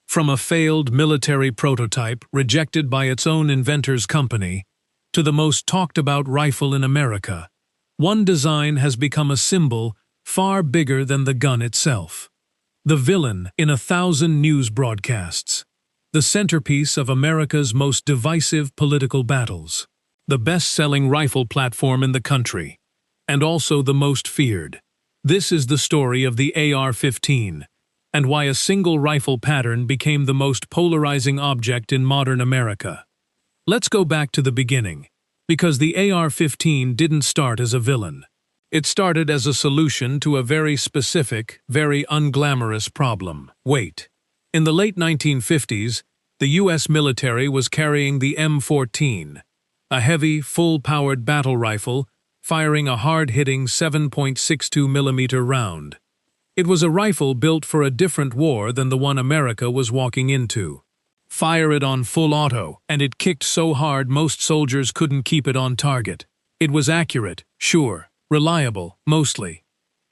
From a failed military prototype rejected by its own inventor's company, to the most talked-about rifle in America, one design has become a symbol far bigger than the gun itself. The villain in 1,000 news broadcasts. The centerpiece of America's most divisive political battles. The best-selling rifle platform in the country. And also the most feared. This is the story of the AR-15, and why a single rifle pattern became the most polarizing object in modern America. Let's go back to the beginning, because the AR-15 didn't start as a villain. It started as a solution to a very specific, very unglamorous problem: weight. In the late 1950s, the U.S. military was carrying the M14, a heavy, full-powered battle rifle firing a hard-hitting 7.62mm round. It was a rifle built for a different war than the one America was walking into. Fire it on full auto, and it kicked so hard most soldiers couldn't keep it on target. It was accurate, sure, reliable, mostly.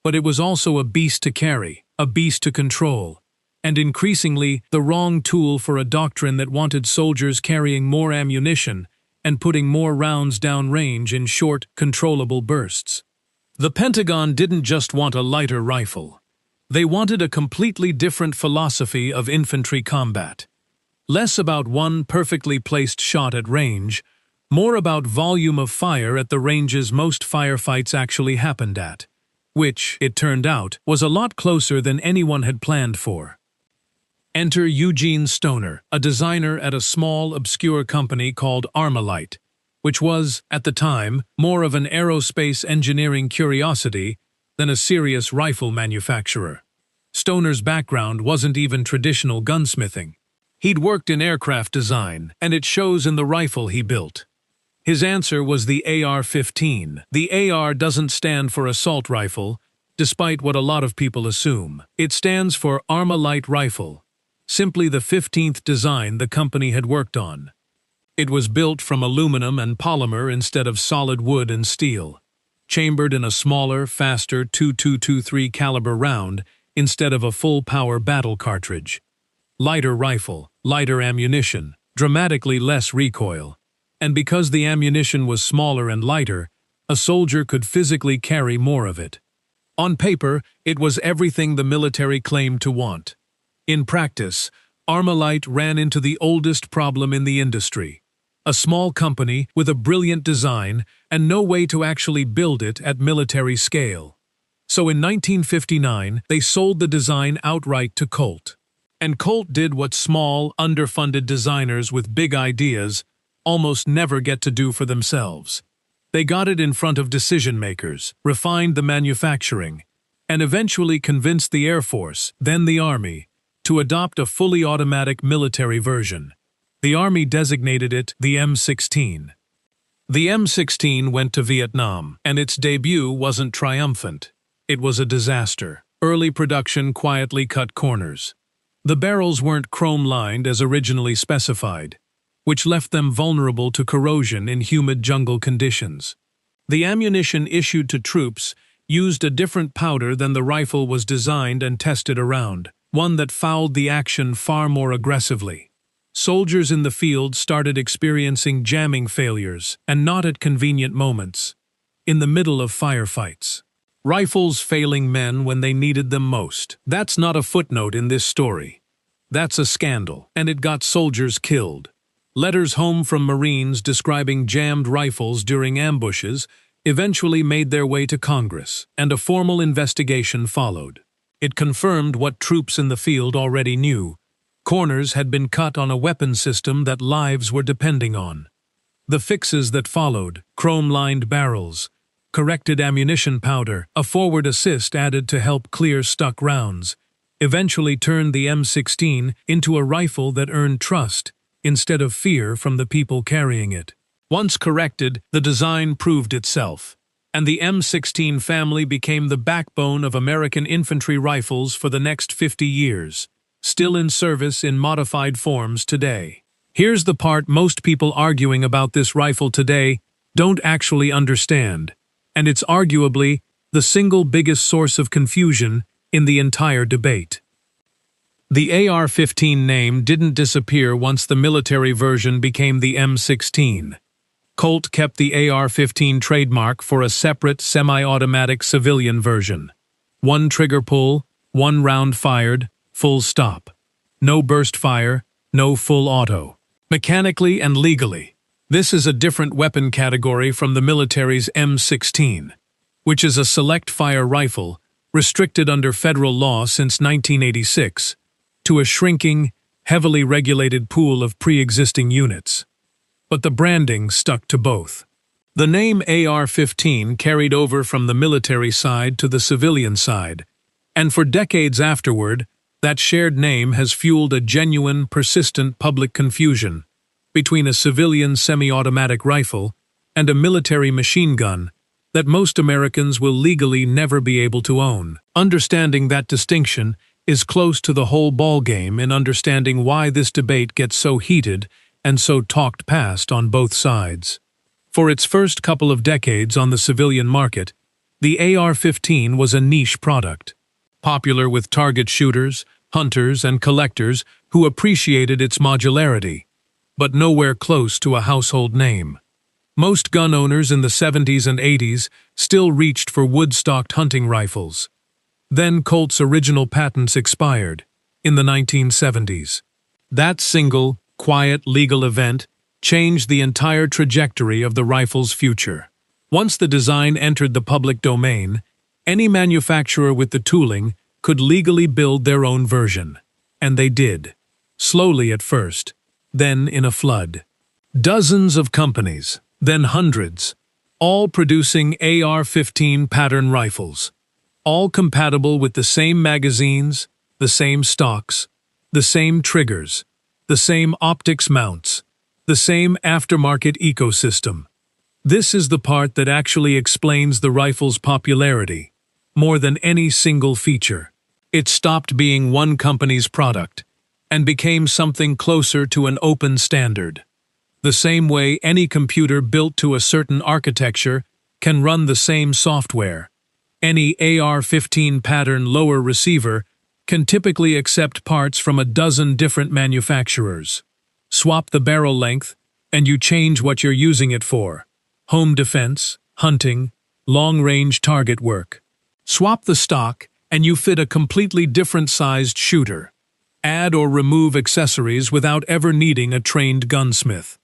But it was also a beast to carry, a beast to control, and increasingly the wrong tool for a doctrine that wanted soldiers carrying more ammunition and putting more rounds downrange in short, controllable bursts. The Pentagon didn't just want a lighter rifle. They wanted a completely different philosophy of infantry combat. Less about one perfectly placed shot at range, more about volume of fire at the ranges most firefights actually happened at, which, it turned out, was a lot closer than anyone had planned for. Enter Eugene Stoner, a designer at a small, obscure company called Armalite, which was, at the time, more of an aerospace engineering curiosity than a serious rifle manufacturer. Stoner's background wasn't even traditional gunsmithing. He'd worked in aircraft design, and it shows in the rifle he built. His answer was the AR-15. The AR doesn't stand for assault rifle, despite what a lot of people assume. It stands for Armalite Rifle, simply the 15th design the company had worked on. It was built from aluminum and polymer instead of solid wood and steel, chambered in a smaller, faster .22-23 caliber round instead of a full-power battle cartridge. Lighter rifle, lighter ammunition, dramatically less recoil. And because the ammunition was smaller and lighter, a soldier could physically carry more of it. On paper, it was everything the military claimed to want. In practice, Armalite ran into the oldest problem in the industry: a small company with a brilliant design and no way to actually build it at military scale. So in 1959, they sold the design outright to Colt. And Colt did what small, underfunded designers with big ideas almost never get to do for themselves. They got it in front of decision-makers, refined the manufacturing, and eventually convinced the Air Force, then the Army, to adopt a fully automatic military version. The Army designated it the M16. The M16 went to Vietnam, and its debut wasn't triumphant. It was a disaster. Early production quietly cut corners. The barrels weren't chrome-lined as originally specified, which left them vulnerable to corrosion in humid jungle conditions. The ammunition issued to troops used a different powder than the rifle was designed and tested around, one that fouled the action far more aggressively. Soldiers in the field started experiencing jamming failures, and not at convenient moments, in the middle of firefights. Rifles failing men when they needed them most. That's not a footnote in this story. That's a scandal, and it got soldiers killed. Letters home from Marines describing jammed rifles during ambushes eventually made their way to Congress, and a formal investigation followed. It confirmed what troops in the field already knew. Corners had been cut on a weapon system that lives were depending on. The fixes that followed, chrome-lined barrels, corrected ammunition powder, a forward assist added to help clear stuck rounds, eventually turned the M16 into a rifle that earned trust instead of fear from the people carrying it. Once corrected, the design proved itself, and the M16 family became the backbone of American infantry rifles for the next 50 years, still in service in modified forms today. Here's the part most people arguing about this rifle today don't actually understand, and it's arguably the single biggest source of confusion in the entire debate. The AR-15 name didn't disappear once the military version became the M16. Colt kept the AR-15 trademark for a separate semi-automatic civilian version. One trigger pull, one round fired, full stop. No burst fire, no full auto. Mechanically and legally, this is a different weapon category from the military's M16, which is a select-fire rifle restricted under federal law since 1986 to a shrinking, heavily regulated pool of pre-existing units. But the branding stuck to both. The name AR-15 carried over from the military side to the civilian side, and for decades afterward, that shared name has fueled a genuine, persistent public confusion between a civilian semi-automatic rifle and a military machine gun that most Americans will legally never be able to own. Understanding that distinction is close to the whole ballgame in understanding why this debate gets so heated and so talked past on both sides. For its first couple of decades on the civilian market, the AR-15 was a niche product, popular with target shooters, hunters, and collectors who appreciated its modularity, but nowhere close to a household name. Most gun owners in the 70s and 80s still reached for wood-stocked hunting rifles. Then Colt's original patents expired, in the 1970s. That single, quiet legal event changed the entire trajectory of the rifle's future. Once the design entered the public domain, any manufacturer with the tooling could legally build their own version. And they did. Slowly at first, then in a flood. Dozens of companies, then hundreds, all producing AR-15 pattern rifles, all compatible with the same magazines, the same stocks, the same triggers, the same optics mounts, the same aftermarket ecosystem. This is the part that actually explains the rifle's popularity, more than any single feature. It stopped being one company's product and became something closer to an open standard. The same way any computer built to a certain architecture can run the same software. Any AR-15 pattern lower receiver can typically accept parts from a dozen different manufacturers. Swap the barrel length, and you change what you're using it for. Home defense, hunting, long-range target work. Swap the stock, and you fit a completely different-sized shooter. Add or remove accessories without ever needing a trained gunsmith.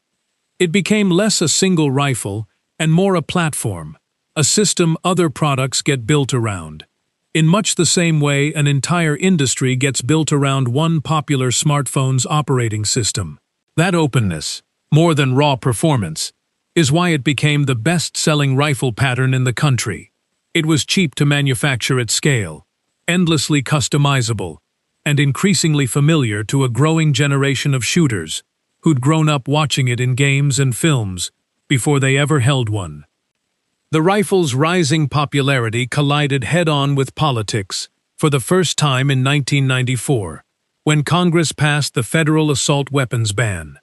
It became less a single rifle and more a platform, a system other products get built around. In much the same way an entire industry gets built around one popular smartphone's operating system. That openness, more than raw performance, is why it became the best-selling rifle pattern in the country. It was cheap to manufacture at scale, endlessly customizable, and increasingly familiar to a growing generation of shooters who'd grown up watching it in games and films before they ever held one. The rifle's rising popularity collided head-on with politics for the first time in 1994, when Congress passed the federal assault weapons ban.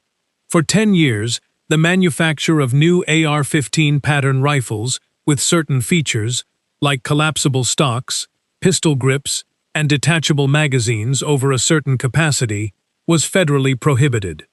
For 10 years, the manufacture of new AR-15 pattern rifles with certain features, like collapsible stocks, pistol grips, and detachable magazines over a certain capacity, was federally prohibited.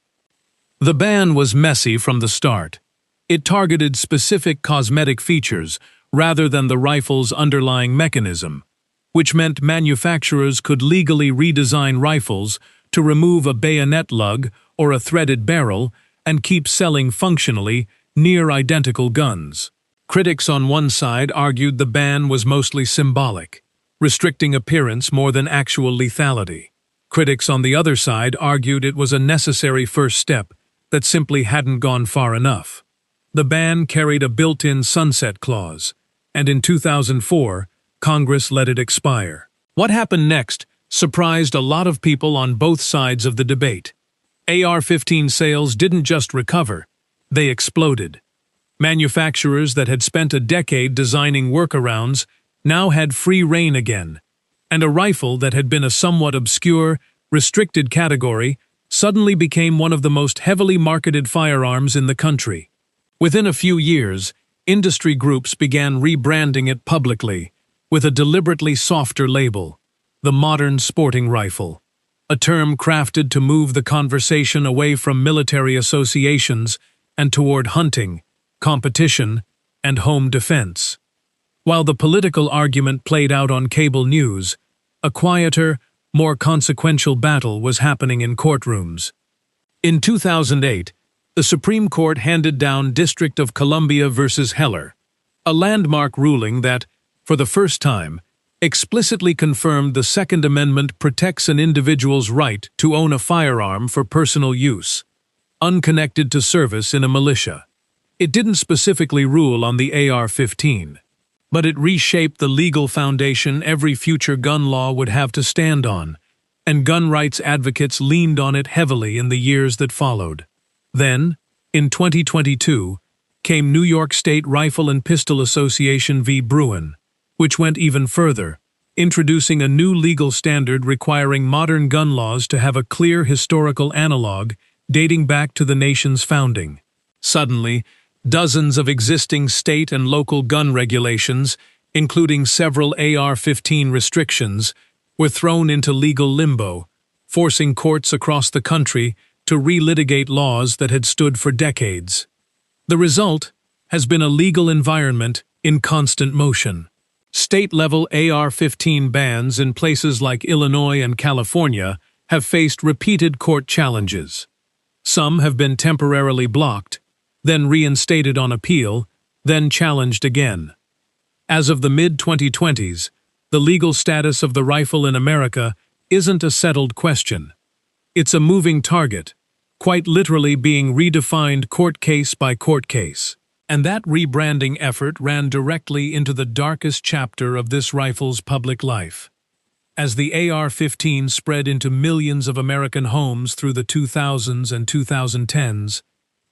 The ban was messy from the start. It targeted specific cosmetic features rather than the rifle's underlying mechanism, which meant manufacturers could legally redesign rifles to remove a bayonet lug or a threaded barrel and keep selling functionally near-identical guns. Critics on one side argued the ban was mostly symbolic, restricting appearance more than actual lethality. Critics on the other side argued it was a necessary first step that simply hadn't gone far enough. The ban carried a built-in sunset clause, and in 2004, Congress let it expire. What happened next surprised a lot of people on both sides of the debate. AR-15 sales didn't just recover, they exploded. Manufacturers that had spent a decade designing workarounds now had free rein again, and a rifle that had been a somewhat obscure, restricted category suddenly became one of the most heavily marketed firearms in the country. Within a few years, industry groups began rebranding it publicly with a deliberately softer label, the modern sporting rifle. a term crafted to move the conversation away from military associations and toward hunting, competition, and home defense. While the political argument played out on cable news, a quieter, more consequential battle was happening in courtrooms. In 2008, the Supreme Court handed down District of Columbia versus Heller, a landmark ruling that, for the first time, explicitly confirmed the Second Amendment protects an individual's right to own a firearm for personal use, unconnected to service in a militia. It didn't specifically rule on the AR-15, but it reshaped the legal foundation every future gun law would have to stand on, and gun rights advocates leaned on it heavily in the years that followed. Then, in 2022, came New York State Rifle and Pistol Association v. Bruin, which went even further, introducing a new legal standard requiring modern gun laws to have a clear historical analog dating back to the nation's founding. Suddenly, dozens of existing state and local gun regulations, including several AR-15 restrictions, were thrown into legal limbo, forcing courts across the country to relitigate laws that had stood for decades. The result has been a legal environment in constant motion. State-level AR-15 bans in places like Illinois and California have faced repeated court challenges. Some have been temporarily blocked, then reinstated on appeal, then challenged again. As of the mid-2020s, the legal status of the rifle in America isn't a settled question. It's a moving target, quite literally being redefined court case by court case. And that rebranding effort ran directly into the darkest chapter of this rifle's public life. As the AR-15 spread into millions of American homes through the 2000s and 2010s,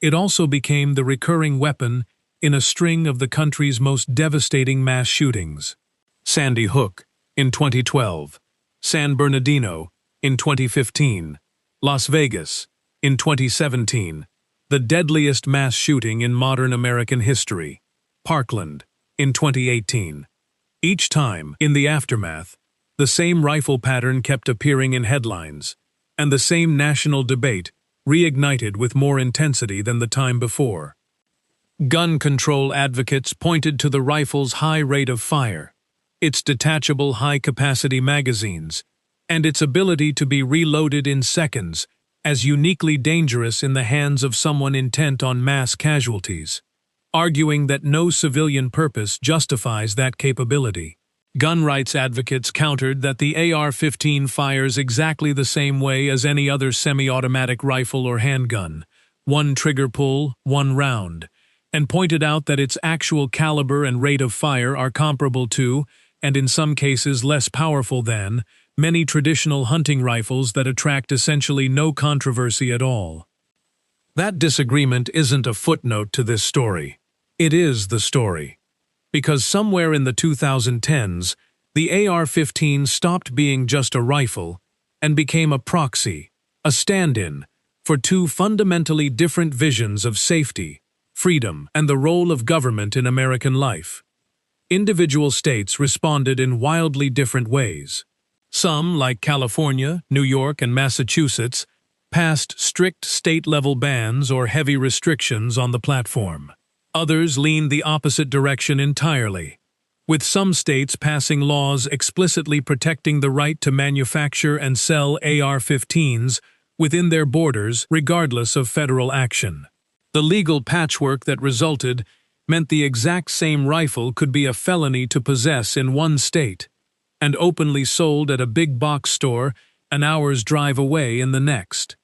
it also became the recurring weapon in a string of the country's most devastating mass shootings. Sandy Hook, in 2012, San Bernardino, in 2015, Las Vegas, in 2017, the deadliest mass shooting in modern American history, Parkland, in 2018. Each time, in the aftermath, the same rifle pattern kept appearing in headlines, and the same national debate reignited with more intensity than the time before. Gun control advocates pointed to the rifle's high rate of fire, its detachable high-capacity magazines, and its ability to be reloaded in seconds as uniquely dangerous in the hands of someone intent on mass casualties, arguing that no civilian purpose justifies that capability. Gun rights advocates countered that the AR-15 fires exactly the same way as any other semi-automatic rifle or handgun, one trigger pull, one round, and pointed out that its actual caliber and rate of fire are comparable to, and in some cases less powerful than, many traditional hunting rifles that attract essentially no controversy at all. That disagreement isn't a footnote to this story. It is the story. Because somewhere in the 2010s, the AR-15 stopped being just a rifle and became a proxy, a stand-in, for two fundamentally different visions of safety, freedom, and the role of government in American life. Individual states responded in wildly different ways. Some, like California, New York, and Massachusetts, passed strict state-level bans or heavy restrictions on the platform. Others leaned the opposite direction entirely, with some states passing laws explicitly protecting the right to manufacture and sell AR-15s within their borders regardless of federal action. The legal patchwork that resulted meant the exact same rifle could be a felony to possess in one state, and openly sold at a big box store an hour's drive away in the next,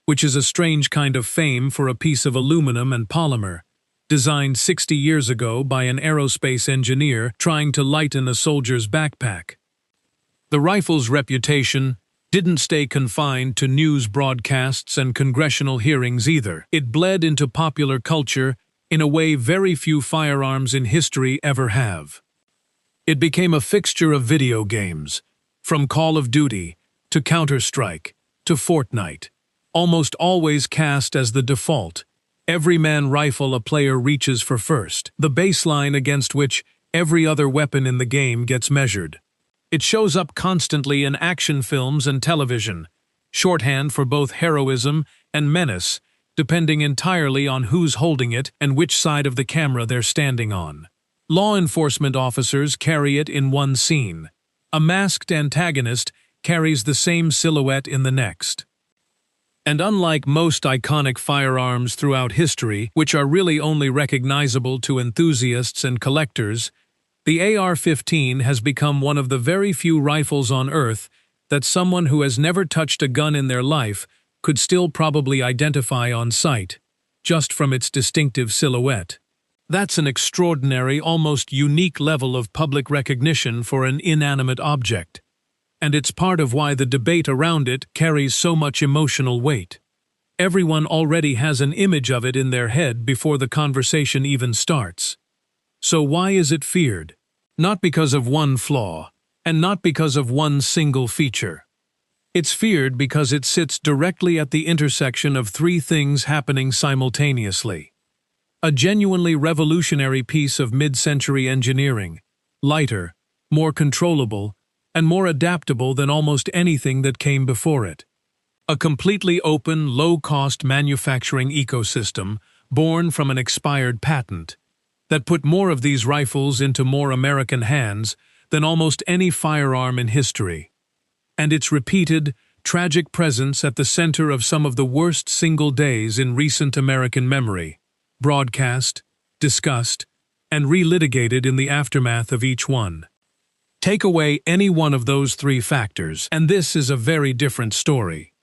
which is a strange kind of fame for a piece of aluminum and polymer, designed 60 years ago by an aerospace engineer trying to lighten a soldier's backpack. The rifle's reputation didn't stay confined to news broadcasts and congressional hearings either. It bled into popular culture in a way very few firearms in history ever have. It became a fixture of video games, from Call of Duty to Counter-Strike to Fortnite, almost always cast as the default, everyman rifle a player reaches for first, the baseline against which every other weapon in the game gets measured. It shows up constantly in action films and television, shorthand for both heroism and menace, depending entirely on who's holding it and which side of the camera they're standing on. Law enforcement officers carry it in one scene. A masked antagonist carries the same silhouette in the next. And unlike most iconic firearms throughout history, which are really only recognizable to enthusiasts and collectors, the AR-15 has become one of the very few rifles on Earth that someone who has never touched a gun in their life could still probably identify on sight, just from its distinctive silhouette. That's an extraordinary, almost unique level of public recognition for an inanimate object, and it's part of why the debate around it carries so much emotional weight. Everyone already has an image of it in their head before the conversation even starts. So why is it feared? Not because of one flaw, and not because of one single feature. It's feared because it sits directly at the intersection of three things happening simultaneously. A genuinely revolutionary piece of mid-century engineering, lighter, more controllable, and more adaptable than almost anything that came before it. A completely open, low-cost manufacturing ecosystem born from an expired patent that put more of these rifles into more American hands than almost any firearm in history. And its repeated, tragic presence at the center of some of the worst single days in recent American memory, broadcast, discussed, and relitigated in the aftermath of each one. Take away any one of those three factors, and this is a very different story.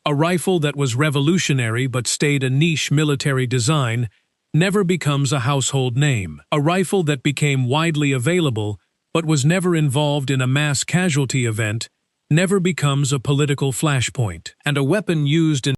A rifle that was revolutionary but stayed a niche military design never becomes a household name. A rifle that became widely available but was never involved in a mass casualty event never becomes a political flashpoint. And a weapon used in